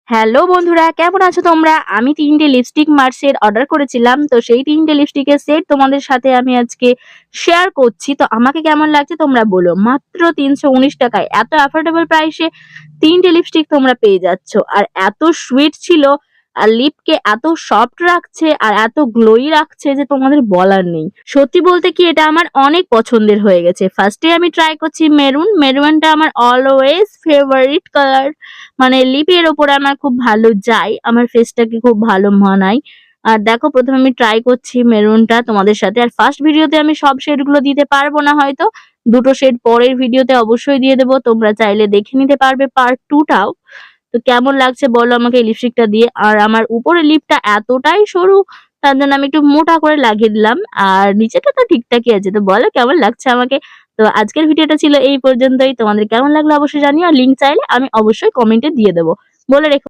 Hello বন্ধুরা, কেমন আছো তোমরা? আমি ৩ টে লিপস্টিক মার্সের অর্ডার করেছিলাম। তো সেই ৩ টে লিপস্টিকের সেট তোমাদের সাথে আমি আজকে শেয়ার করছি। তো আমাকে কেমন লাগছে তোমরা বলো। মাত্র ৩১৯ টাকায় এত অ্যাফোর্ডেবল প্রাইসে ৩ টে লিপস্টিক তোমরা পেয়ে যাচ্ছ। আর এত সুইট ছিল আর লিপকে এত সফট রাখছে আর এত গ্লোই রাখছে যে তোমাদের বলার নেই। সত্যি বলতে কি এটা আমার অনেক পছন্দের হয়ে গেছে। ফার্স্টে আমি ট্রাই করছি মেরুন। মেরুনটা আমার অলওয়েজ ফেভারিট কালার। মানে লিপের ওপরে আমার খুব ভালো যায়। আমার ফেসটাকে খুব ভালো মানায়। আর দেখো প্রথমে আমি ট্রাই করছি মেরুনটা তোমাদের সাথে। আর ফার্স্ট ভিডিওতে আমি সব শেডগুলো দিতে পারবো না হয়তো। ২ টো শেড পরের ভিডিওতে অবশ্যই দিয়ে দেবো। তোমরা চাইলে দেখে নিতে পারবে পার্ট 2 টাও। তো কেমন লাগছে বলো আমাকে এই লিপস্টিকটা দিয়ে। আর আমার উপরের লিপটা এতটাই সরু তার জন্য আমি একটু মোটা করে লাগিয়ে দিলাম। আর নিচেটা তো ঠিকঠাকই আছে। তো বলো কেমন লাগছে আমাকে। তো আজকের ভিডিওটা ছিল এই পর্যন্তই। তোমাদের কেমন লাগলো অবশ্যই জানিও। আর লিংক চাইলে আমি অবশ্যই কমেন্টে দিয়ে দেবো। বলে রেখো।